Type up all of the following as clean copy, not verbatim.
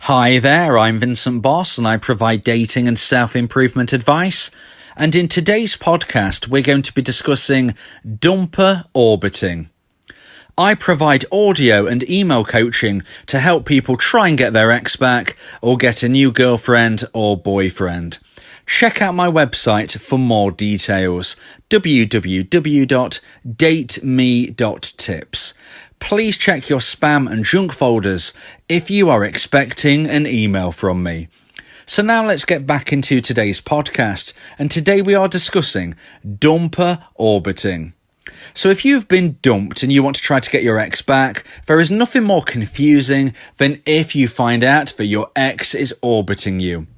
Hi there, I'm Vincent Boss and I provide dating and self-improvement advice. And in today's podcast, we're going to be discussing dumper orbiting. I provide audio and email coaching to help people try and get their ex back or get a new girlfriend or boyfriend. Check out my website for more details, www.dateme.tips. Please check your spam and junk folders if you are expecting an email from me. So now let's get back into today's podcast, and today we are discussing dumper orbiting. So if you've been dumped and you want to try to get your ex back, there is nothing more confusing than if you find out that your ex is orbiting you.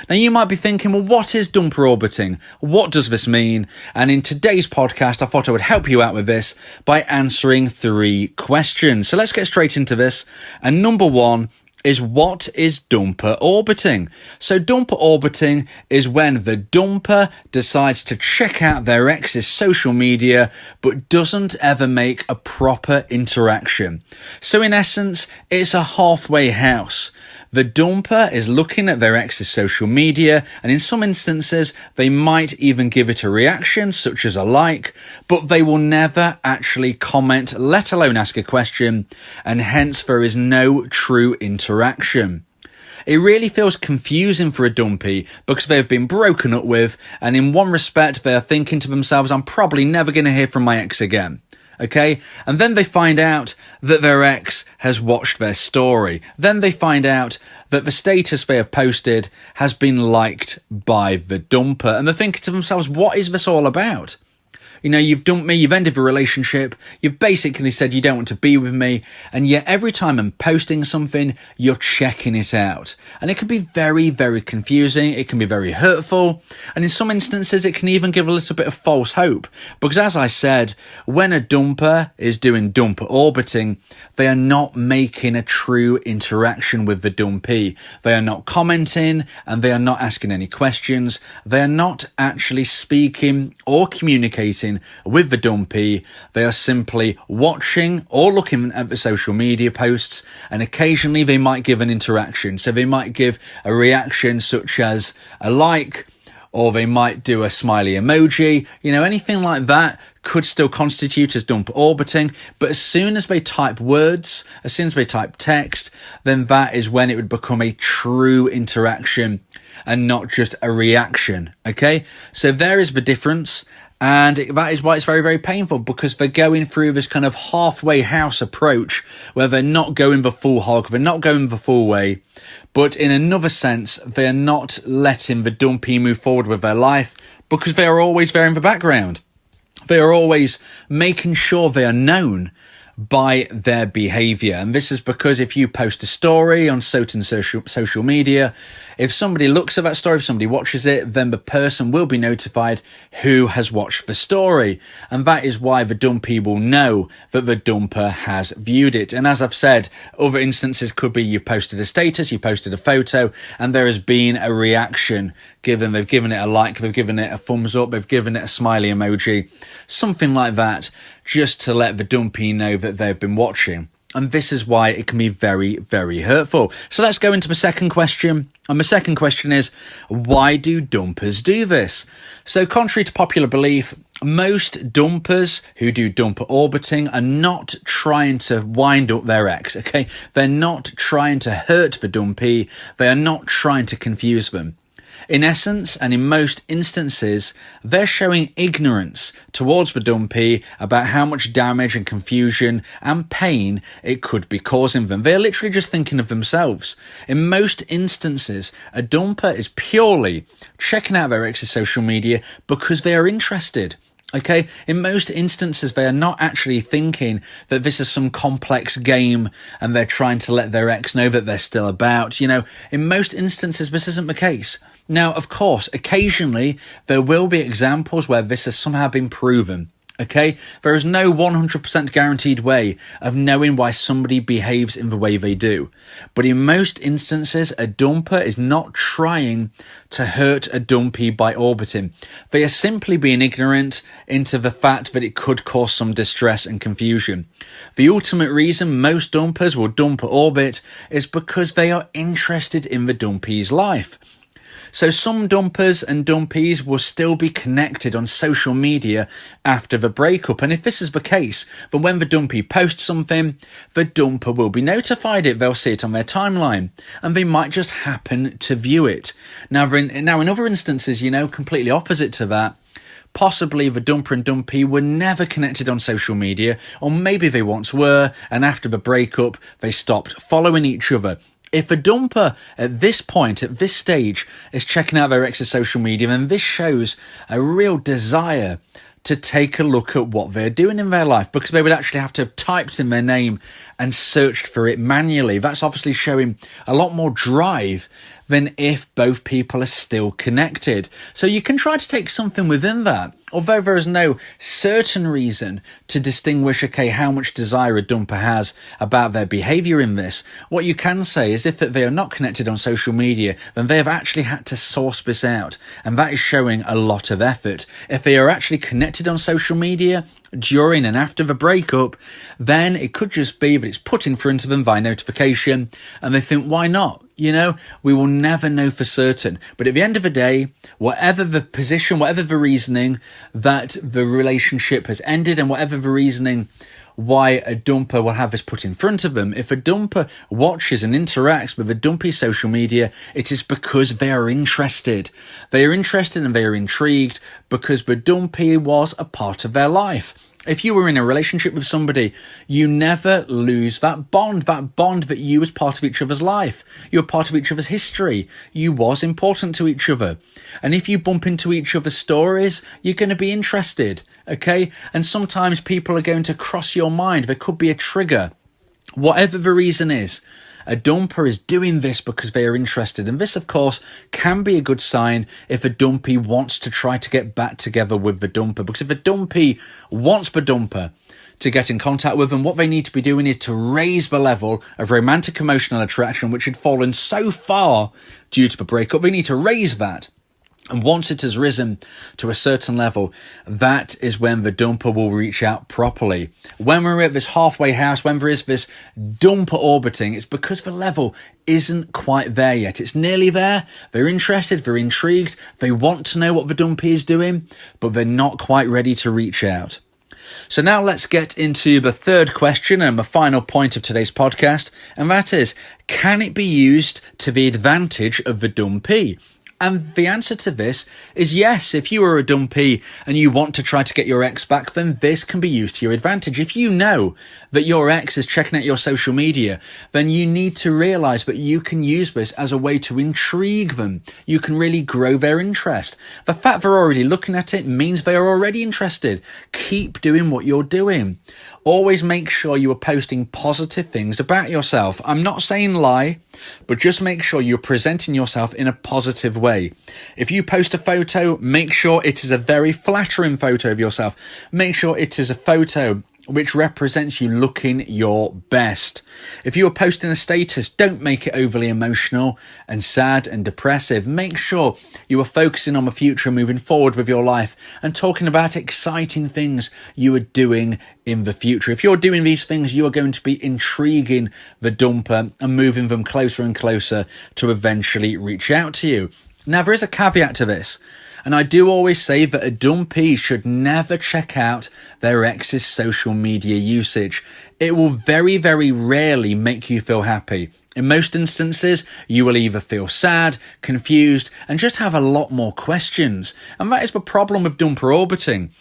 Now you might be thinking, well, what is dumper orbiting? What does this mean? And in today's podcast, I thought I would help you out with this by answering 3 questions. So let's get straight into this. And number 1 is, what is dumper orbiting? So dumper orbiting is when the dumper decides to check out their ex's social media but doesn't ever make a proper interaction. So in essence, it's a halfway house. The dumper is looking at their ex's social media, and in some instances, they might even give it a reaction, such as a like, but they will never actually comment, let alone ask a question, and hence there is no true interaction. It really feels confusing for a dumpy because they have been broken up with, and in one respect, they are thinking to themselves, I'm probably never going to hear from my ex again. Okay, and then they find out that their ex has watched their story. Then they find out that the status they have posted has been liked by the dumper. And they're thinking to themselves, what is this all about? You know, you've dumped me, you've ended the relationship, you've basically said you don't want to be with me, and yet every time I'm posting something, you're checking it out. And it can be very, very confusing, it can be very hurtful, and in some instances it can even give a little bit of false hope. Because as I said, when a dumper is doing dumper orbiting, they are not making a true interaction with the dumpee. They are not commenting, and they are not asking any questions. They are not actually speaking or communicating with the dumpee. They are simply watching or looking at the social media posts, and occasionally they might give an interaction. So they might give a reaction such as a like, or they might do a smiley emoji. You know, anything like that could still constitute as dumper orbiting. But as soon as they type words, as soon as they type text, then that is when it would become a true interaction and not just a reaction. Okay, so there is the difference. And that is why it's very, very painful, because they're going through this kind of halfway house approach where they're not going the full hog, they're not going the full way, but in another sense, they're not letting the dumpy move forward with their life because they are always there in the background. They are always making sure they are known by their behaviour. And this is because if you post a story on certain social media, if somebody looks at that story, if somebody watches it, then the person will be notified who has watched the story. And that is why the dumpy will know that the dumper has viewed it. And as I've said, other instances could be you've posted a status, you posted a photo, and there has been a reaction given. They've given it a like, they've given it a thumbs up, they've given it a smiley emoji, something like that, just to let the dumpy know that they've been watching. And this is why it can be very, very hurtful. So let's go into the second question. And the second question is, why do dumpers do this? So contrary to popular belief, most dumpers who do dumper orbiting are not trying to wind up their ex, okay? They're not trying to hurt the dumpy. They are not trying to confuse them. In essence, and in most instances, they're showing ignorance towards the dumpy about how much damage and confusion and pain it could be causing them. They're literally just thinking of themselves. In most instances, a dumper is purely checking out their ex's social media because they are interested. Okay, in most instances, they are not actually thinking that this is some complex game and they're trying to let their ex know that they're still about. You know, in most instances, this isn't the case. Now, of course, occasionally there will be examples where this has somehow been proven. Okay, there is no 100% guaranteed way of knowing why somebody behaves in the way they do. But in most instances, a dumper is not trying to hurt a dumpy by orbiting. They are simply being ignorant into the fact that it could cause some distress and confusion. The ultimate reason most dumpers will dump or orbit is because they are interested in the dumpy's life. So some dumpers and dumpies will still be connected on social media after the breakup. And if this is the case, then when the dumpy posts something, the dumper will be notified it. They'll see it on their timeline and they might just happen to view it. Now in other instances, completely opposite to that, possibly the dumper and dumpy were never connected on social media, or maybe they once were, and after the breakup, they stopped following each other. If a dumper at this point, at this stage, is checking out their ex's social media, then this shows a real desire to take a look at what they're doing in their life, because they would actually have to have typed in their name and searched for it manually. That's obviously showing a lot more drive than if both people are still connected. So you can try to take something within that. Although there is no certain reason to distinguish, how much desire a dumper has about their behaviour in this, what you can say is if they are not connected on social media, then they have actually had to source this out. And that is showing a lot of effort. If they are actually connected on social media during and after the breakup, then it could just be that it's put in front of them via notification and they think, why not? We will never know for certain. But at the end of the day, whatever the position, whatever the reasoning that the relationship has ended, and whatever the reasoning why a dumper will have this put in front of them, if a dumper watches and interacts with a dumpy's social media, it is because they are interested. They are interested and they are intrigued because the dumpy was a part of their life. If you were in a relationship with somebody, you never lose that bond that you was part of each other's life. You're part of each other's history. You was important to each other. And if you bump into each other's stories, you're going to be interested, okay? And sometimes people are going to cross your mind. There could be a trigger. Whatever the reason is, a dumper is doing this because they are interested. And this, of course, can be a good sign if a dumpy wants to try to get back together with the dumper. Because if a dumpy wants the dumper to get in contact with them, what they need to be doing is to raise the level of romantic emotional attraction, which had fallen so far due to the breakup. They need to raise that. And once it has risen to a certain level, that is when the dumper will reach out properly. When we're at this halfway house, when there is this dumper orbiting, it's because the level isn't quite there yet. It's nearly there. They're interested, they're intrigued, they want to know what the dumpy is doing, but they're not quite ready to reach out. So now let's get into the third question and the final point of today's podcast, and that is, can it be used to the advantage of the dumpy? And the answer to this is yes. If you are a dumpy and you want to try to get your ex back, then this can be used to your advantage. If you know that your ex is checking out your social media, then you need to realise that you can use this as a way to intrigue them. You can really grow their interest. The fact they're already looking at it means they are already interested. Keep doing what you're doing. Always make sure you are posting positive things about yourself. I'm not saying lie, but just make sure you're presenting yourself in a positive way. If you post a photo, make sure it is a very flattering photo of yourself. Make sure it is a photo which represents you looking your best. If you are posting a status, don't make it overly emotional and sad and depressive. Make sure you are focusing on the future, moving forward with your life and talking about exciting things you are doing in the future. If you're doing these things, you are going to be intriguing the dumper and moving them closer and closer to eventually reach out to you. Now, there is a caveat to this. And I do always say that a dumpy should never check out their ex's social media usage. It will very, very rarely make you feel happy. In most instances, you will either feel sad, confused, and just have a lot more questions. And that is the problem with dumper orbiting.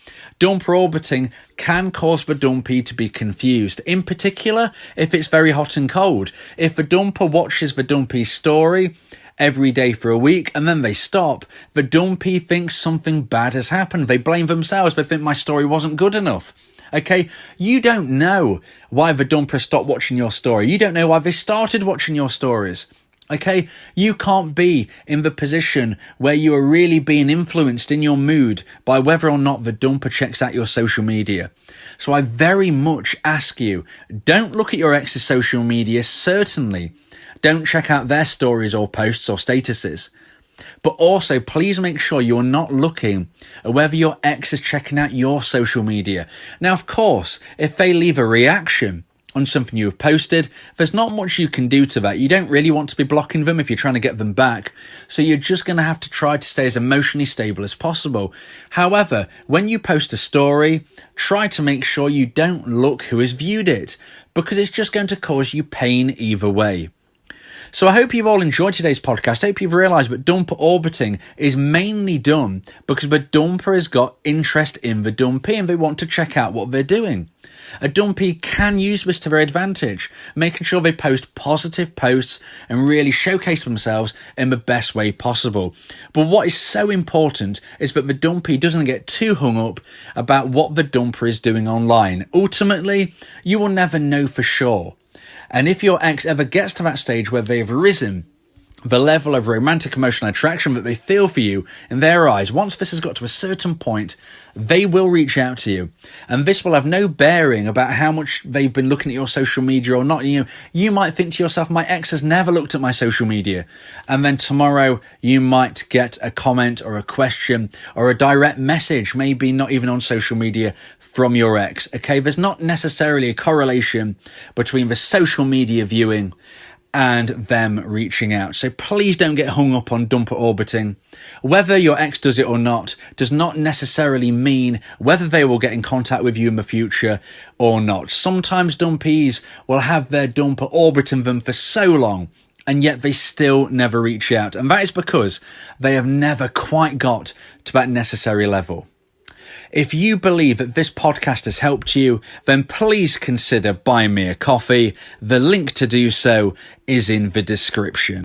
Dumper orbiting can cause the dumpy to be confused, in particular if it's very hot and cold. If the dumper watches the dumpy's story every day for a week and then they stop, the dumpy thinks something bad has happened. They blame themselves. They think my story wasn't good enough. Okay, you don't know why the dumper stopped watching your story. You don't know why they started watching your stories. Okay, you can't be in the position where you are really being influenced in your mood by whether or not the dumper checks out your social media. So I very much ask you, don't look at your ex's social media, certainly. Don't check out their stories or posts or statuses. But also, please make sure you're not looking at whether your ex is checking out your social media. Now, of course, if they leave a reaction on something you have posted, there's not much you can do to that. You don't really want to be blocking them if you're trying to get them back. So you're just going to have to try to stay as emotionally stable as possible. However, when you post a story, try to make sure you don't look who has viewed it, because it's just going to cause you pain either way. So I hope you've all enjoyed today's podcast. I hope you've realised that dumper orbiting is mainly done because the dumper has got interest in the dumpee and they want to check out what they're doing. A dumpee can use this to their advantage, making sure they post positive posts and really showcase themselves in the best way possible. But what is so important is that the dumpee doesn't get too hung up about what the dumper is doing online. Ultimately, you will never know for sure. And if your ex ever gets to that stage where they have risen the level of romantic emotional attraction that they feel for you in their eyes, once this has got to a certain point, they will reach out to you. And this will have no bearing about how much they've been looking at your social media or not. You might think to yourself, my ex has never looked at my social media. And then tomorrow you might get a comment or a question or a direct message, maybe not even on social media, from your ex. Okay, there's not necessarily a correlation between the social media viewing and them reaching out. So please don't get hung up on dumper orbiting. Whether your ex does it or not does not necessarily mean whether they will get in contact with you in the future or not. Sometimes dumpees will have their dumper orbiting them for so long and yet they still never reach out. And that is because they have never quite got to that necessary level. If you believe that this podcast has helped you, then please consider buying me a coffee. The link to do so is in the description.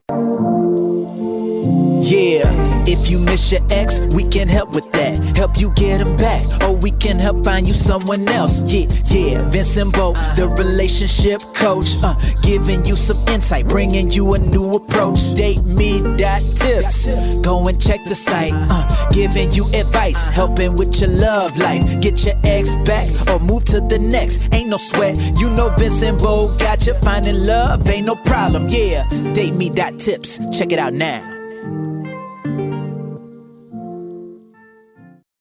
Yeah, if you miss your ex, we can help with that. Help you get him back, or we can help find you someone else. Yeah, Vincent Bo, the relationship coach, giving you some insight, bringing you a new approach. DateMe.tips, go and check the site, giving you advice, helping with your love life. Get your ex back, or move to the next. Ain't no sweat, you know Vincent Bo got you. Finding love ain't no problem. Yeah, DateMe.tips, check it out now.